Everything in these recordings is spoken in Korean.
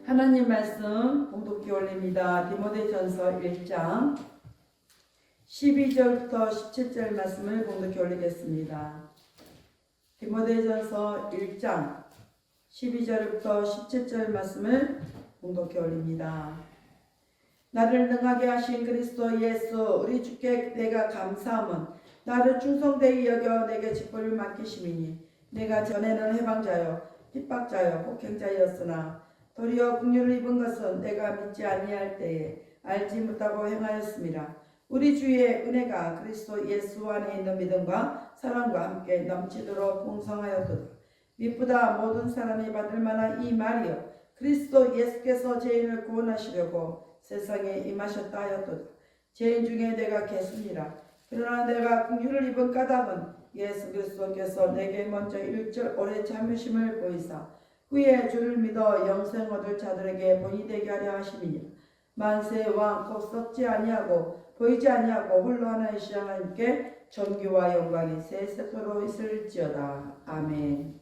하나님 말씀 봉독기 올립니다. 디모데전서 1장 12절부터 17절 말씀을 봉독기 올리겠습니다. 디모데전서 1장 12절부터 17절 말씀을 봉독기 올립니다. 나를 능하게 하신 그리스도 예수 우리 주께 내가 감사함은 나를 충성되이 여겨 내게 직분을 맡기심이니 내가 전에는 해방자요 핍박자요 폭행자였으나 도리어 긍휼을 입은 것은 내가 믿지 아니할 때에 알지 못하고 행하였음이라. 우리 주의 은혜가 그리스도 예수 안에 있는 믿음과 사랑과 함께 넘치도록 풍성하였도다. 미쁘다 모든 사람이 받을 만한 이 말이여 그리스도 예수께서 죄인을 구원하시려고 세상에 임하셨다 하였도다. 죄인 중에 내가 개수니라. 그러나 내가 긍휼을 입은 까닭은 예수 그리스도께서 내게 먼저 일절 오래 참으심을 보이사 후에 주를 믿어 영생 얻을 자들에게 본이 되게 하려 하심이니라. 만세의 왕 곧 썩지 아니하고 보이지 아니하고 홀로 하나이신 하나님께 존귀와 영광이 세세토록 있을지어다. 아멘.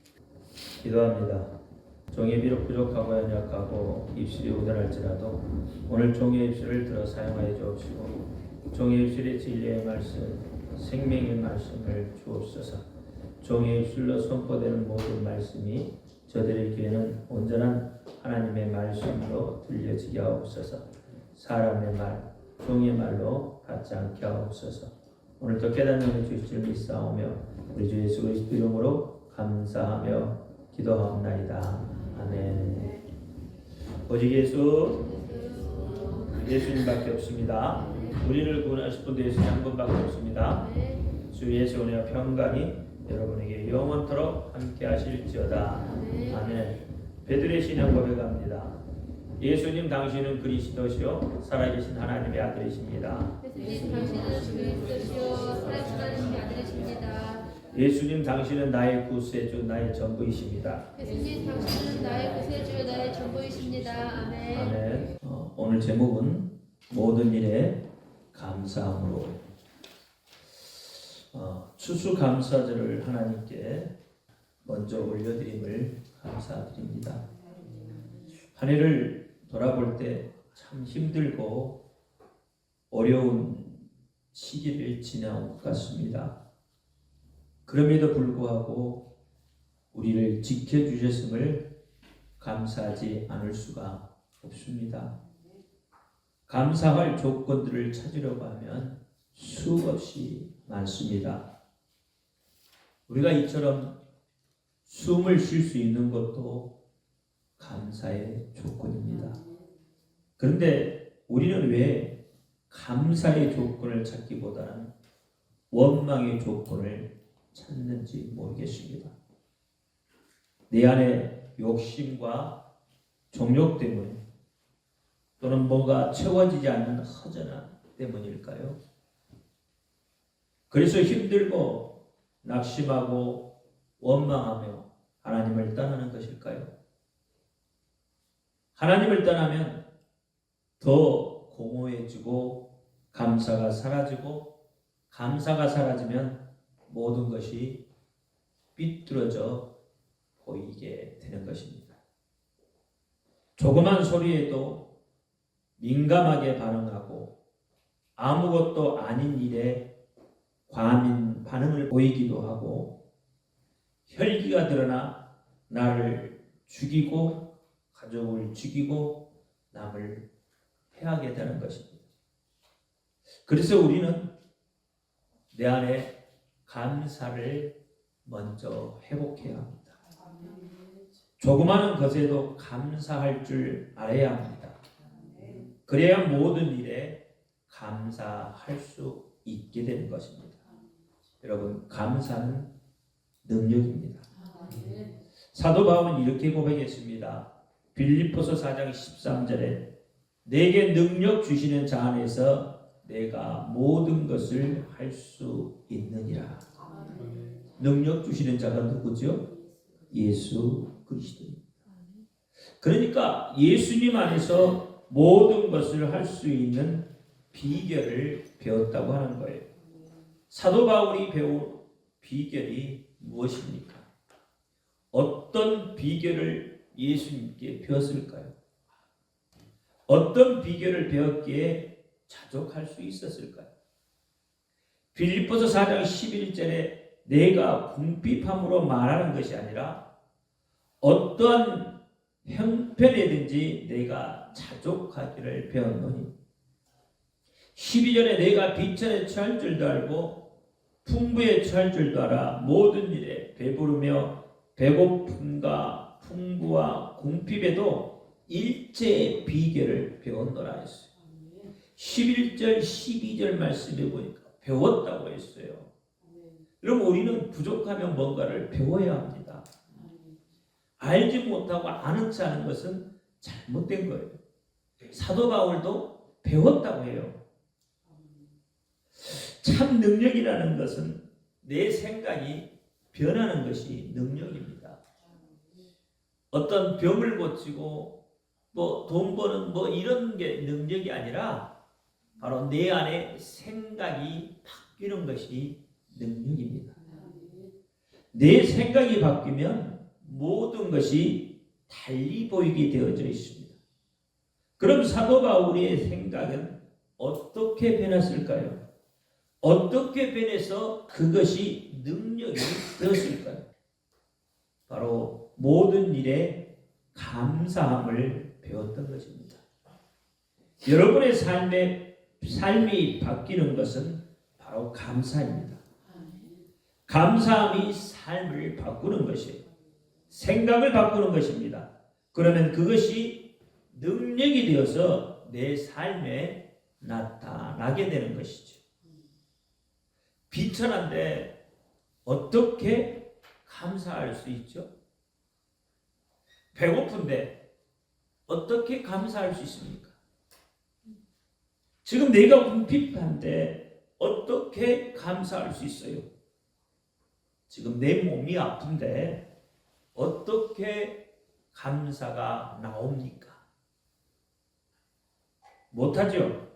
기도합니다. 종이 비록 부족하고 연약하고 입술이 우둔할지라도 오늘 종의 입술을 들어 사용하여 주옵시고 종의 입술의 진리의 말씀, 생명의 말씀을 주옵소서. 종의 입술로 선포되는 모든 말씀이 저들의 귀에는 온전한 하나님의 말씀으로 들려지게 하옵소서. 사람의 말, 종의 말로 받지 않게 하옵소서. 오늘도 깨닫는 은혜 주실 줄 믿사오며 우리 주 예수 그리스도 이름으로 감사하며 기도하옵나이다. 아멘. 오직 예수님밖에 없습니다. 우리를 구원하실 분도 예수님 한 분밖에 없습니다. 주 예수 은혜와 평강이 여러분에게 영원토록 함께 하실지어다. 아멘. 베드로의 신앙 고백합니다. 예수님 당신은 그리스도시요 살아계신 하나님의 아들이십니다. 예수님 당신은 그리스도시요 살아계신 하나님의 아들이십니다. 예수님 당신은 나의 구세주 나의 전부이십니다. 예수님 당신은 나의 구세주 나의 전부이십니다. 아멘. 아멘. 오늘 제목은 모든 일에 감사함으로. 추수감사절을 하나님께 먼저 올려드림을 감사드립니다. 한 해를 돌아볼 때 참 힘들고 어려운 시기를 지나온 것 같습니다. 그럼에도 불구하고 우리를 지켜주셨음을 감사하지 않을 수가 없습니다. 감사할 조건들을 찾으려고 하면 수없이 많습니다. 우리가 이처럼 숨을 쉴 수 있는 것도 감사의 조건입니다. 그런데 우리는 왜 감사의 조건을 찾기보다는 원망의 조건을 찾는지 모르겠습니다. 내 안에 욕심과 정욕 때문 또는 뭐가 채워지지 않는 허전함 때문일까요? 그래서 힘들고 낙심하고 원망하며 하나님을 떠나는 것일까요? 하나님을 떠나면 더 공허해지고 감사가 사라지고 감사가 사라지면 모든 것이 삐뚤어져 보이게 되는 것입니다. 조그만 소리에도 민감하게 반응하고 아무것도 아닌 일에 과민 반응을 보이기도 하고 혈기가 드러나 나를 죽이고 가족을 죽이고 남을 해하게 되는 것입니다. 그래서 우리는 내 안에 감사를 먼저 회복해야 합니다. 조그마한 것에도 감사할 줄 알아야 합니다. 그래야 모든 일에 감사할 수 있게 되는 것입니다. 여러분, 감사는 능력입니다. 사도 바울은 이렇게 고백했습니다. 빌립보서 4장 13절에 내게 능력 주시는 자 안에서 내가 모든 것을 할 수 있느니라. 능력 주시는 자가 누구죠? 예수 그리스도입니다. 그러니까 예수님 안에서 모든 것을 할 수 있는 비결을 배웠다고 하는 거예요. 사도 바울이 배운 비결이 무엇입니까? 어떤 비결을 예수님께 배웠을까요? 어떤 비결을 배웠기에 자족할 수 있었을까요? 빌립보서 4장 11절에 내가 궁핍함으로 말하는 것이 아니라 어떠한 형편이든지 내가 자족하기를 배웠노니 12절에 내가 비천에 처할 줄도 알고 풍부에 처할 줄도 알아 모든 일에 배부르며 배고픔과 풍부와 궁핍에도 일체의 비결을 배웠노라 했어요. 11절 12절 말씀해 보니까 배웠다고 했어요. 그럼 우리는 부족하면 뭔가를 배워야 합니다. 알지 못하고 아는 체 하는 것은 잘못된 거예요. 사도 바울도 배웠다고 해요. 참 능력이라는 것은 내 생각이 변하는 것이 능력입니다. 어떤 병을 고치고 뭐 돈 버는 뭐 이런 게 능력이 아니라 바로 내 안에 생각이 바뀌는 것이 능력입니다. 내 생각이 바뀌면 모든 것이 달리 보이게 되어져 있습니다. 그럼 사도 바울의 생각은 어떻게 변했을까요? 어떻게 변해서 그것이 능력이 되었을까요? 바로 모든 일에 감사함을 배웠던 것입니다. 여러분의 삶이 바뀌는 것은 바로 감사입니다. 감사함이 삶을 바꾸는 것이에요. 생각을 바꾸는 것입니다. 그러면 그것이 능력이 되어서 내 삶에 나타나게 되는 것이죠. 비천한데 어떻게 감사할 수 있죠? 배고픈데 어떻게 감사할 수 있습니까? 지금 내가 궁핍한데 어떻게 감사할 수 있어요? 지금 내 몸이 아픈데 어떻게 감사가 나옵니까? 못하죠?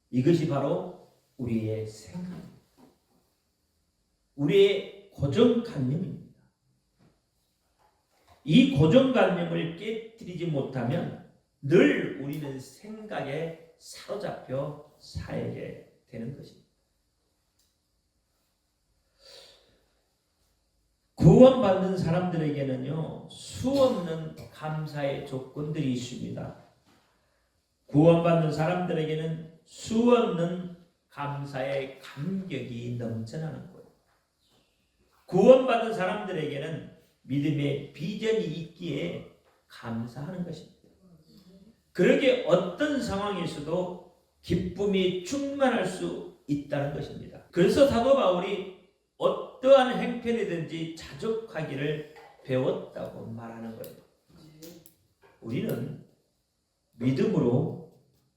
이것이 바로 우리의 생각입니다. 우리의 고정관념입니다. 이 고정관념을 깨뜨리지 못하면 늘 우리는 생각에 사로잡혀 살게 되는 것입니다. 구원받는 사람들에게는요, 수없는 감사의 조건들이 있습니다. 구원받는 사람들에게는 수없는 감사의 감격이 넘쳐나는 거예요. 구원받은 사람들에게는 믿음의 비전이 있기에 감사하는 것입니다. 그러기에 어떤 상황에서도 기쁨이 충만할 수 있다는 것입니다. 그래서 사도 바울이 어떠한 행편이든지 자족하기를 배웠다고 말하는 거예요. 우리는 믿음으로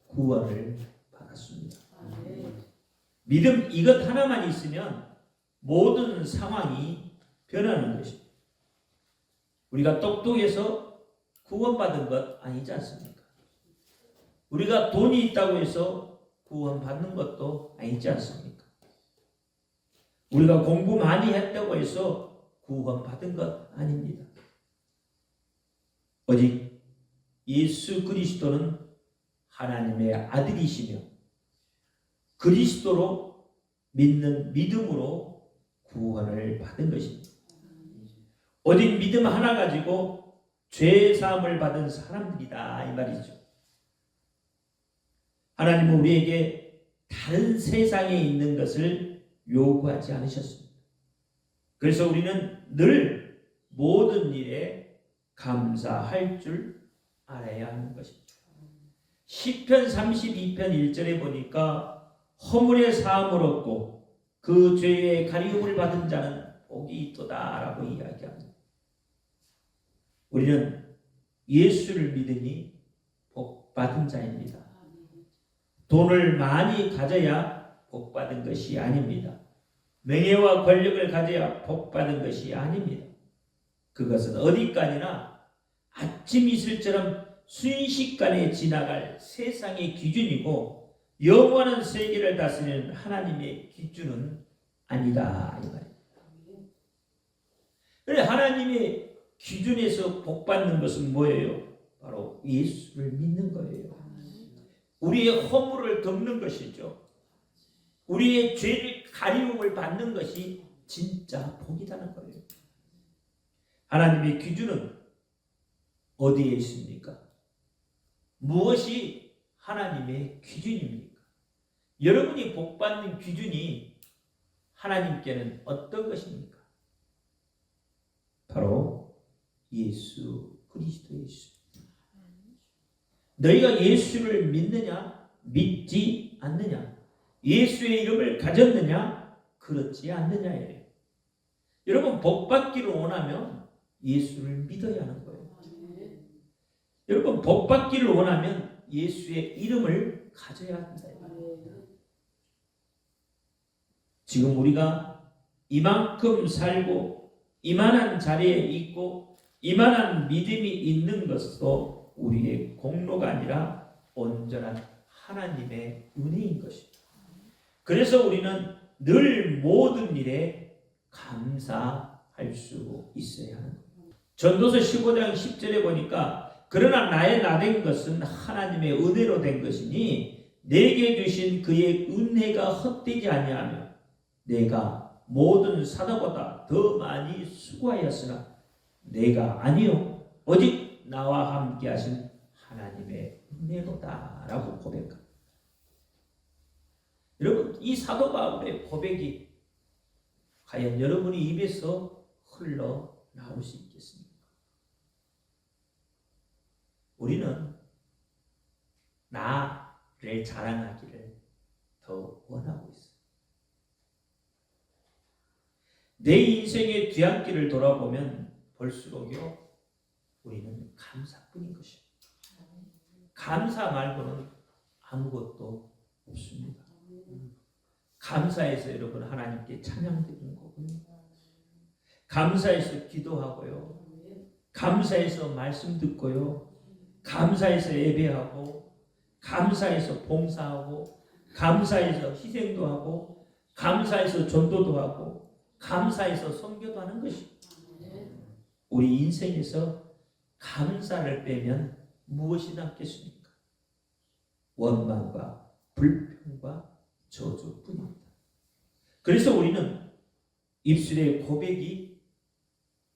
구원을 받았습니다. 믿음 이것 하나만 있으면 모든 상황이 변하는 것입니다. 우리가 똑똑해서 구원받은 것 아니지 않습니까? 우리가 돈이 있다고 해서 구원받는 것도 아니지 않습니까? 우리가 공부 많이 했다고 해서 구원받은 것 아닙니다. 오직 예수 그리스도는 하나님의 아들이시며 그리스도로 믿는 믿음으로 구원을 받은 것입니다. 오직 믿음 하나 가지고 죄 사함을 받은 사람들이다 이 말이죠. 하나님은 우리에게 다른 세상에 있는 것을 요구하지 않으셨습니다. 그래서 우리는 늘 모든 일에 감사할 줄 알아야 하는 것입니다. 시편 32편 1절에 보니까 허물의 사함을 얻고 그 죄의 가리움을 받은 자는 복이 있도다 라고 이야기합니다. 우리는 예수를 믿으니 복 받은 자입니다. 돈을 많이 가져야 복 받은 것이 아닙니다. 명예와 권력을 가져야 복 받은 것이 아닙니다. 그것은 어디까지나 아침 이슬처럼 순식간에 지나갈 세상의 기준이고 영원한 세계를 다스리는 하나님의 기준은 아니다 이 말입니다. 그래 하나님의 기준에서 복 받는 것은 뭐예요? 바로 예수를 믿는 거예요. 우리의 허물을 덮는 것이죠. 우리의 죄를 가리움을 받는 것이 진짜 복이라는 거예요. 하나님의 기준은 어디에 있습니까? 무엇이 하나님의 기준입니까? 여러분이 복받는 기준이 하나님께는 어떤 것입니까? 바로 예수 그리스도의 예수. 너희가 예수를 믿느냐? 믿지 않느냐? 예수의 이름을 가졌느냐? 그렇지 않느냐예요. 여러분 복받기를 원하면 예수를 믿어야 하는 거예요. 여러분 복받기를 원하면 예수의 이름을 가져야 한다. 지금 우리가 이만큼 살고 이만한 자리에 있고 이만한 믿음이 있는 것도 우리의 공로가 아니라 온전한 하나님의 은혜인 것입니다. 그래서 우리는 늘 모든 일에 감사할 수 있어야 하는 거예요. 전도서 15장 10절에 보니까 그러나 나의 나된 것은 하나님의 은혜로 된 것이니 내게 주신 그의 은혜가 헛되지 아니하며 내가 모든 사도보다 더 많이 수고하였으나 내가 아니요 오직 나와 함께 하신 하나님의 은혜로다 라고 고백합니다. 여러분 이 사도 바울의 고백이 과연 여러분의 입에서 흘러나올 수 있겠습니까? 우리는 나를 자랑하기를 더 원하고 있어요. 내 인생의 뒤안길을 돌아보면 볼수록요 우리는 감사뿐인 것입니다. 감사 말고는 아무것도 없습니다. 감사해서 여러분 하나님께 찬양 드리는 거고요. 감사해서 기도하고요. 감사해서 말씀 듣고요. 감사해서 예배하고 감사해서 봉사하고 감사해서 희생도 하고 감사해서 전도도 하고 감사해서 선교도 하는 것입니다. 우리 인생에서 감사를 빼면 무엇이 남겠습니까? 원망과 불평과 저주뿐입니다. 그래서 우리는 입술의 고백이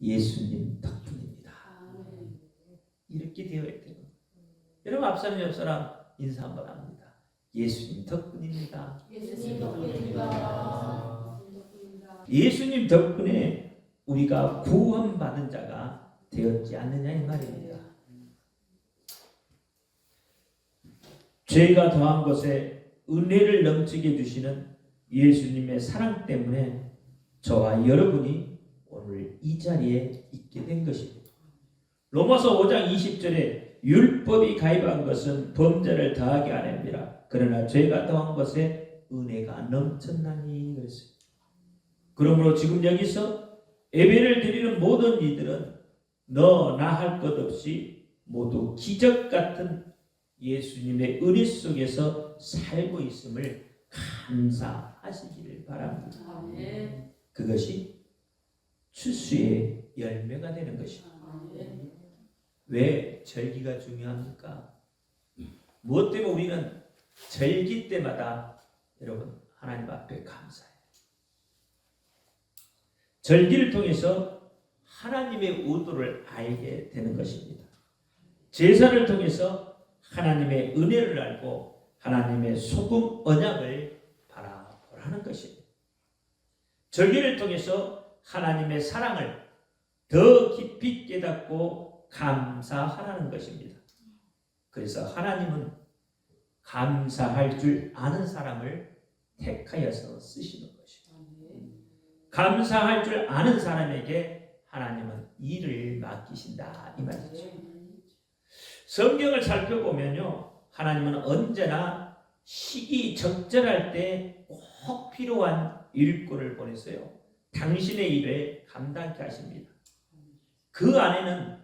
예수님 덕분입니다. 이렇게 되어야 돼요. 여러분 앞사람 옆사람 인사 한번 합니다. 예수님 덕분입니다. 예수님 덕분입니다. 예수님 덕분에 우리가 구원받은 자가 되었지 않느냐 이 말입니다. 죄가 더한 것에 은혜를 넘치게 주시는 예수님의 사랑 때문에 저와 여러분이 오늘 이 자리에 있게 된 것입니다. 로마서 5장 20절에 율법이 가입한 것은 범죄를 더하게 하느니라. 그러나 죄가 더한 것에 은혜가 넘쳤나니 그랬어요. 그러므로 지금 여기서 예배를 드리는 모든 이들은 너 나 할 것 없이 모두 기적 같은 예수님의 은혜 속에서 살고 있음을 감사하시기를 바랍니다. 그것이 추수의 열매가 되는 것입니다. 왜 절기가 중요합니까? 무엇 때문에 우리는 절기 때마다 여러분 하나님 앞에 감사해요. 절기를 통해서 하나님의 의도를 알게 되는 것입니다. 제사를 통해서 하나님의 은혜를 알고 하나님의 소금 언약을 바라보라는 것입니다. 절기를 통해서 하나님의 사랑을 더 깊이 깨닫고 감사하라는 것입니다. 그래서 하나님은 감사할 줄 아는 사람을 택하여서 쓰시는 것입니다. 감사할 줄 아는 사람에게 하나님은 일을 맡기신다 이 말이죠. 성경을 살펴보면요 하나님은 언제나 시기 적절할 때 꼭 필요한 일꾼을 보내서요 당신의 일을 감당케 하십니다. 그 안에는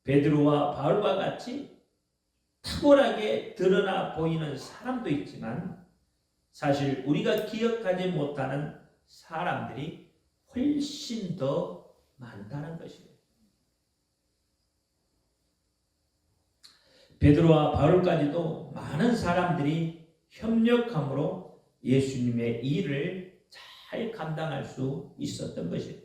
베드로와 바울과 같이 탁월하게 드러나 보이는 사람도 있지만 사실 우리가 기억하지 못하는 사람들이 훨씬 더 많다는 것입니다. 베드로와 바울까지도 많은 사람들이 협력함으로 예수님의 일을 잘 감당할 수 있었던 것이에요.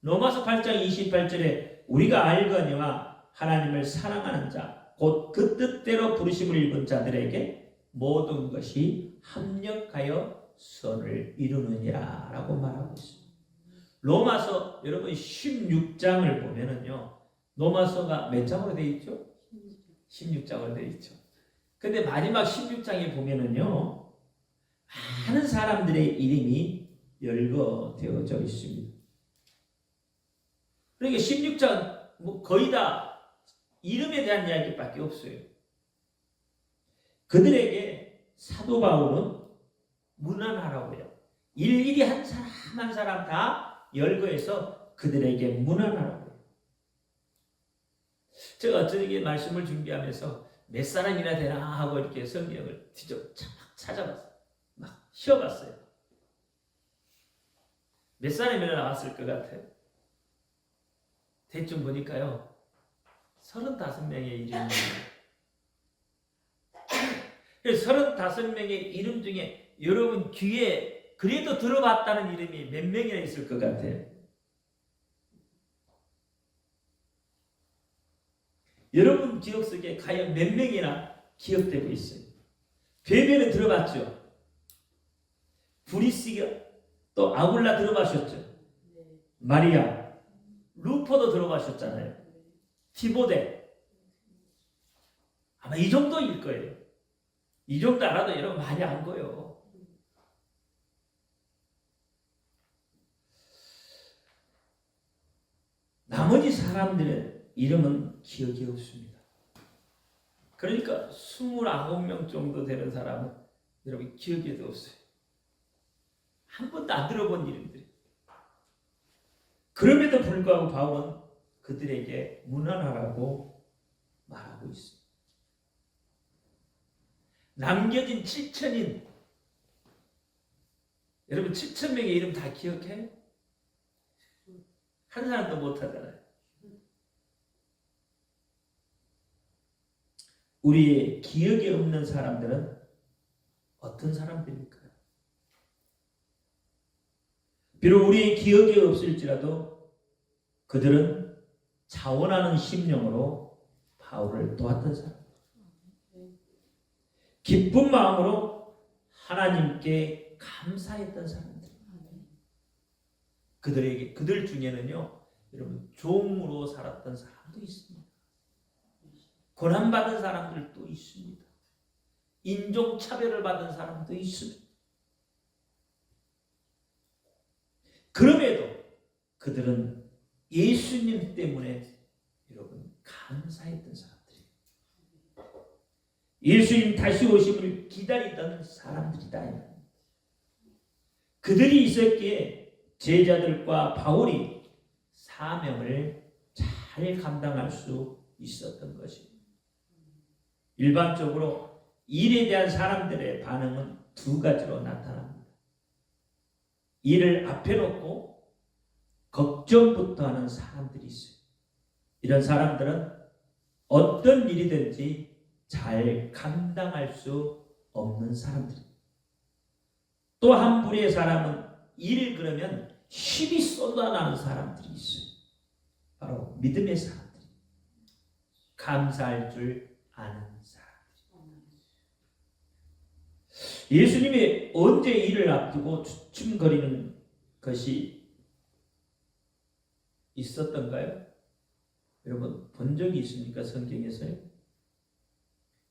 로마서 8장 28절에 우리가 알거니와 하나님을 사랑하는 자 곧 그 뜻대로 부르심을 입은 자들에게 모든 것이 합력하여 선을 이루느니라 라고 말하고 있습니다. 로마서 여러분 16장을 보면은요, 로마서가 몇 장으로 되어 있죠? 16장으로 되어 있죠. 근데 마지막 16장에 보면은요, 많은 사람들의 이름이 열거되어져 있습니다. 그러니까 16장 뭐 거의 다 이름에 대한 이야기밖에 없어요. 그들에게 사도 바울은 문안하라고요. 일일이 한 사람 한 사람 다 열거해서 그들에게 문안하라고요. 제가 저에게 말씀을 준비하면서 몇 사람이나 되나 하고 이렇게 성경을 찾아봤어요. 막 쉬어봤어요. 몇 사람이나 나왔을 것 같아요. 대충 보니까요, 35명의 이름이에요. 35명의 이름 중에 여러분 귀에 그래도 들어봤다는 이름이 몇 명이나 있을 것 같아요. 여러분 기억 속에 과연 몇 명이나 기억되고 있어요? 베베는 들어봤죠? 브리스가 또 아굴라 들어봤었죠? 마리아, 루포도 들어봤었잖아요. 티모데, 아마 이 정도일 거예요. 이 정도 알아도 여러분 많이 안 거예요. 나머지 사람들의 이름은 기억이 없습니다. 그러니까 29명 정도 되는 사람은 여러분 기억에도 없어요. 한 번도 안 들어본 이름들이. 그럼에도 불구하고 바울은 그들에게 문안하라고 말하고 있습니다. 남겨진 7천인, 여러분 7,000명의 이름 다 기억해요? 한 사람도 못하잖아요. 우리의 기억에 없는 사람들은 어떤 사람들일까요? 비록 우리의 기억에 없을지라도 그들은 자원하는 심령으로 바울을 도왔던 사람, 기쁜 마음으로 하나님께 감사했던 사람들, 그들 중에는요, 여러분 종으로 살았던 사람도 있습니다. 고난받은 사람들도 있습니다. 인종차별을 받은 사람도 있습니다. 그럼에도 그들은 예수님 때문에 여러분 감사했던 사람들이에요. 예수님 다시 오심을 기다리던 사람들이다. 그들이 있었기에 제자들과 바울이 사명을 잘 감당할 수 있었던 것입니다. 일반적으로 일에 대한 사람들의 반응은 두 가지로 나타납니다. 일을 앞에 놓고 걱정부터 하는 사람들이 있어요. 이런 사람들은 어떤 일이든지 잘 감당할 수 없는 사람들입니다. 또 한 부류의 사람은 일을 그러면 힘이 쏟아나는 사람들이 있어요. 바로 믿음의 사람들, 감사할 줄 아는 사람들. 예수님이 언제 일을 앞두고 주춤거리는 것이 있었던가요? 여러분 본 적이 있습니까? 성경에서요?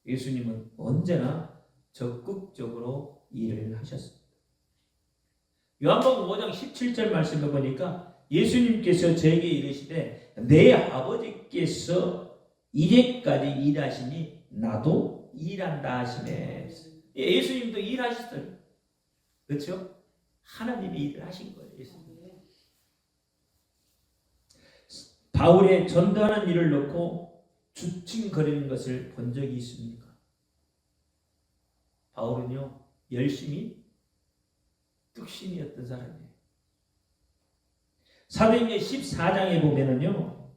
예수님은 언제나 적극적으로 일을 하셨습니다. 요한복음 5장 17절 말씀을 보니까 예수님께서 저에게 이르시되 내 아버지께서 이제까지 일하시니 나도 일한다 하시네. 예수님도 일하셨어요. 그렇죠? 하나님이 일을 하신 거예요. 예수님. 바울의 전도하는 일을 놓고 주춤거리는 것을 본 적이 있습니까? 바울은요, 열심히 뚝심이었던 사람이에요. 사도행전 14장에 보면은요,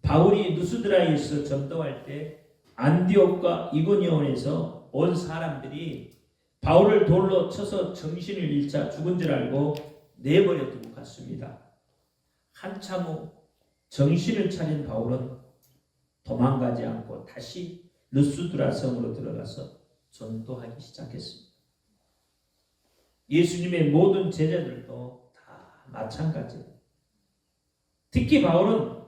바울이 누스드라에서 전도할 때 안디옥과 이고니온에서 온 사람들이 바울을 돌로 쳐서 정신을 잃자 죽은 줄 알고 내버려 두고 갔습니다. 한참 후 정신을 차린 바울은 도망가지 않고 다시 르스드라 성으로 들어가서 전도하기 시작했습니다. 예수님의 모든 제자들도 다 마찬가지예요. 특히 바울은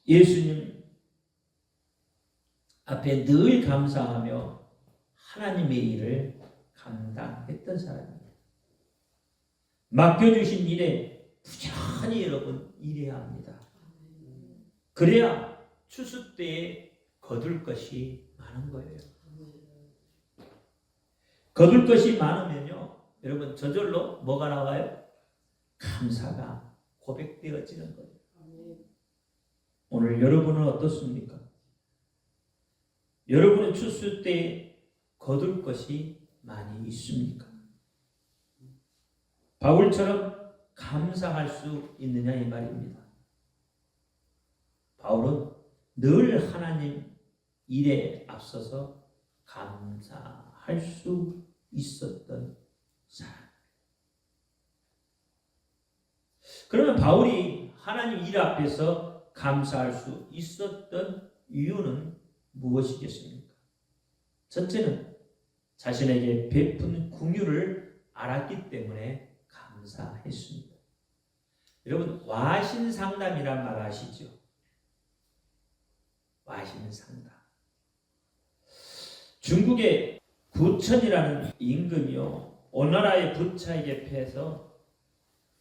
예수님 앞에 늘 감사하며 하나님의 일을 감당했던 사람입니다. 맡겨주신 일에 부지런히 여러분 일해야 합니다. 그래야 추수 때에 거둘 것이 많은 거예요. 거둘 것이 많으면요, 여러분 저절로 뭐가 나와요? 감사가 고백되어지는 거예요. 오늘 여러분은 어떻습니까? 여러분의 추수 때에 거둘 것이 많이 있습니까? 바울처럼 감사할 수 있느냐 이 말입니다. 바울은 늘 하나님 일에 앞서서 감사할 수 있었던 사람. 그러면 바울이 하나님 일 앞에서 감사할 수 있었던 이유는 무엇이겠습니까? 첫째는 자신에게 베푼 긍휼을 알았기 때문에 감사했습니다. 여러분 와신상담이란 말 아시죠? 와신상담. 중국의 구천이라는 임금이요, 오나라의 부차에게 패해서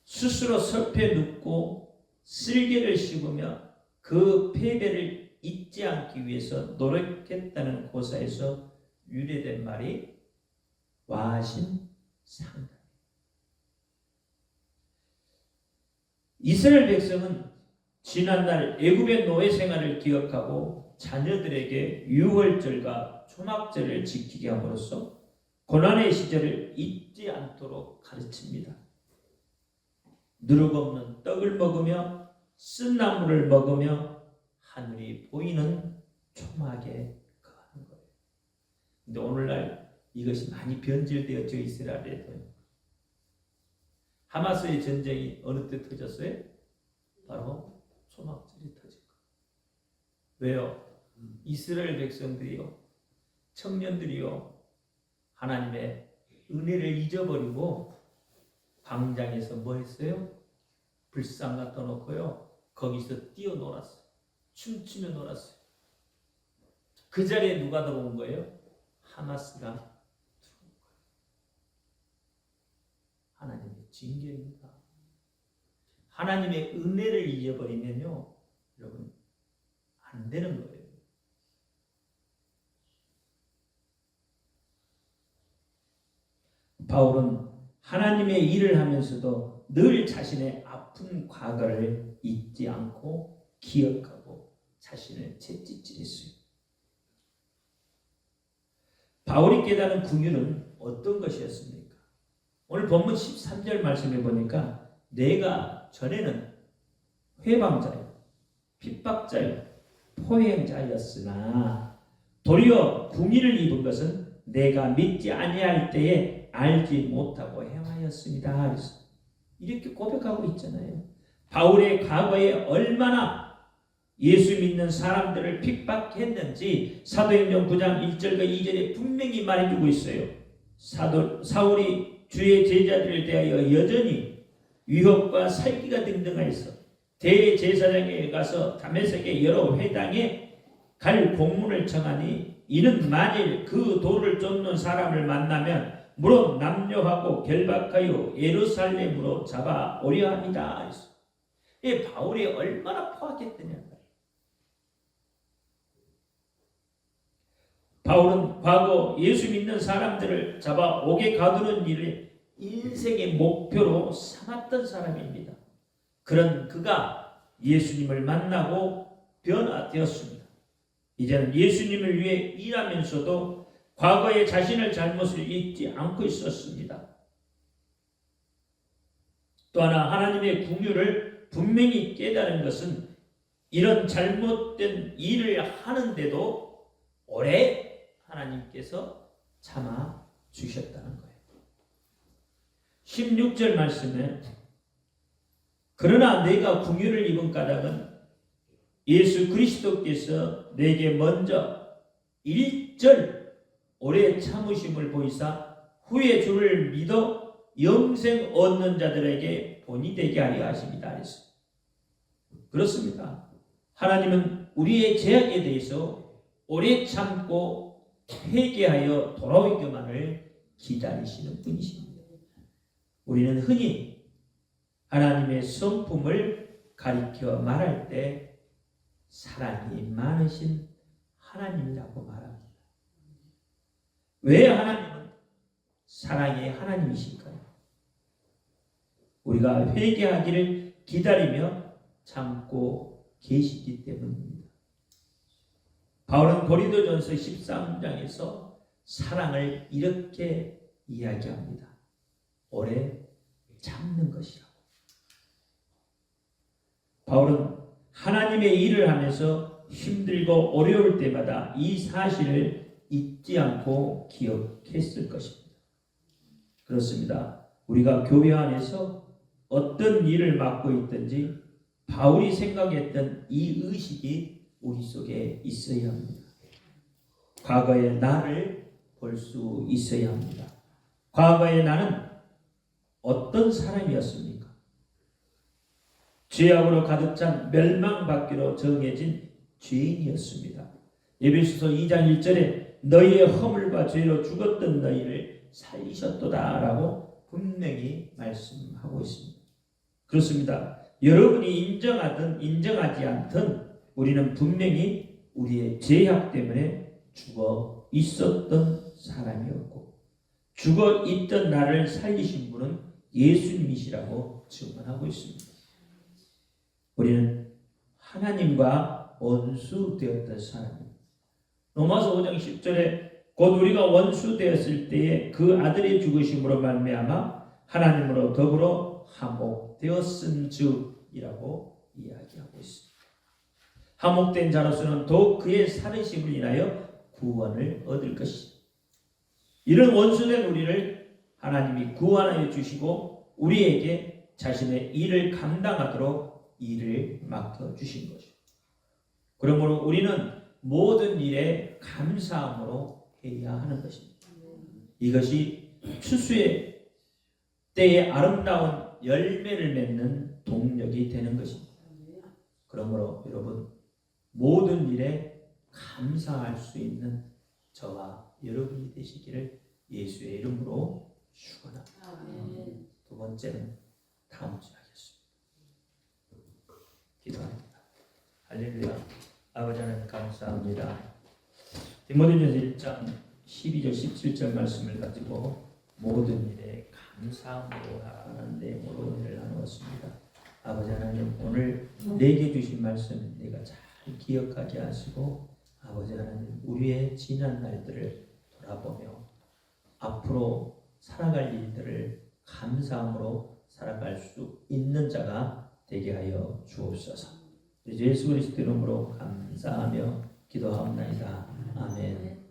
스스로 설패 눕고 쓸개를 씹으며 그 패배를 잊지 않기 위해서 노력했다는 고사에서 유래된 말이 와신상담. 이스라엘 백성은 지난날 애굽의 노예 생활을 기억하고 자녀들에게 유월절과 초막절을 지키게 함으로써 고난의 시절을 잊지 않도록 가르칩니다. 누룩 없는 떡을 먹으며 쓴 나물을 먹으며 하늘이 보이는 초막에 거하는 거예요. 근데 오늘날 이것이 많이 변질되었죠. 이스라엘에도. 하마스의 전쟁이 어느 때 터졌어요? 바로 초막절이 터진 거예요. 왜요? 이스라엘 백성들이요, 청년들이요, 하나님의 은혜를 잊어버리고 광장에서 뭐 했어요? 불상 갖다 놓고요, 거기서 뛰어놀았어요. 춤추며 놀았어요. 그 자리에 누가 들어온 거예요? 하마스가 들어온 거예요. 하나님의 징계입니다. 하나님의 은혜를 잊어버리면요, 여러분 안 되는 거예요. 바울은 하나님의 일을 하면서도 늘 자신의 아픈 과거를 잊지 않고 기억하고 자신을 채찍질했어요. 바울이 깨달은 긍휼은 어떤 것이었습니까? 오늘 본문 13절 말씀해 보니까 내가 전에는 회방자요, 핍박자요, 포행자였으나 도리어 긍휼을 입은 것은 내가 믿지 아니할 때에 알지 못하고 행하였습니다. 그래서 이렇게 고백하고 있잖아요. 바울의 과거에 얼마나 예수 믿는 사람들을 핍박했는지 사도행전 9장 1절과 2절에 분명히 말해주고 있어요. 사울이 주의 제자들을 대하여 여전히 위협과 살기가 등등하여서 대제사장에 가서 다메섹의 여러 회당에 갈 공문을 청하니 이는 만일 그 도를 쫓는 사람을 만나면 물론 남녀하고 결박하여 예루살렘으로 잡아오려 합니다. 이 바울이 얼마나 포악했더냐. 바울은 과거 예수 믿는 사람들을 잡아오게 가두는 일을 인생의 목표로 삼았던 사람입니다. 그런 그가 예수님을 만나고 변화되었습니다. 이제는 예수님을 위해 일하면서도 과거의 자신의 잘못을 잊지 않고 있었습니다. 또 하나 하나님의 긍휼을 분명히 깨달은 것은 이런 잘못된 일을 하는데도 오래 하나님께서 참아 주셨다는 거예요. 16절 말씀에 그러나 내가 궁유를 입은 까닭은 예수 그리스도께서 내게 먼저 1절 오래 참으심을 보이사 후에 주를 믿어 영생 얻는 자들에게 본이 되게 하려 하십니다. 그랬어요. 그렇습니다. 하나님은 우리의 죄악에 대해서 오래 참고 회개하여 돌아오기만을 기다리시는 분이십니다. 우리는 흔히 하나님의 성품을 가리켜 말할 때 사랑이 많으신 하나님이라고 말합니다. 왜 하나님은 사랑의 하나님이실까요? 우리가 회개하기를 기다리며 참고 계시기 때문입니다. 바울은 고린도전서 13장에서 사랑을 이렇게 이야기합니다. 오래 참는 것이라고. 바울은 하나님의 일을 하면서 힘들고 어려울 때마다 이 사실을 잊지 않고 기억했을 것입니다. 그렇습니다. 우리가 교회 안에서 어떤 일을 맡고 있든지 바울이 생각했던 이 의식이 우리 속에 있어야 합니다. 과거의 나를 볼 수 있어야 합니다. 과거의 나는 어떤 사람이었습니까? 죄악으로 가득 찬 멸망받기로 정해진 죄인이었습니다. 에베소서 2장 1절에 너희의 허물과 죄로 죽었던 너희를 살리셨도다 라고 분명히 말씀하고 있습니다. 그렇습니다. 여러분이 인정하든 인정하지 않든 우리는 분명히 우리의 죄악 때문에 죽어 있었던 사람이었고 죽어 있던 나를 살리신 분은 예수님이시라고 증언하고 있습니다. 우리는 하나님과 원수 되었던 사람입니다. 로마서 5장 10절에 곧 우리가 원수 되었을 때에 그 아들의 죽으심으로 말미암아 하나님으로 더불어 화목되었은즉이라고 이야기하고 있습니다. 화목된 자로서는 더욱 그의 살으심을 인하여 구원을 얻을 것이다. 이런 원수된 우리를 하나님이 구원하여 주시고 우리에게 자신의 일을 감당하도록 일을 맡겨주신 거죠. 그러므로 우리는 모든 일에 감사함으로 해야 하는 것입니다. 이것이 추수의 때에 아름다운 열매를 맺는 동력이 되는 것입니다. 그러므로 여러분 모든 일에 감사할 수 있는 저와 여러분이 되시기를 예수의 이름으로 축원합니다. 두 번째는 다음 주에 하겠습니다. 기도합니다. 할렐루야. 아버지 하나님 감사합니다. 디모데전서 1장 12절 17절 말씀을 가지고 모든 일에 감사함으로 하는 내용으로 오늘 나누었습니다. 아버지 하나님 오늘 내게 주신 말씀 내가 잘 기억하게 하시고 아버지 하나님 우리의 지난 날들을 돌아보며 앞으로 살아갈 일들을 감사함으로 살아갈 수 있는 자가 되게 하여 주옵소서. 예수 그리스도 이름으로 감사하며 기도하옵나이다. 아멘.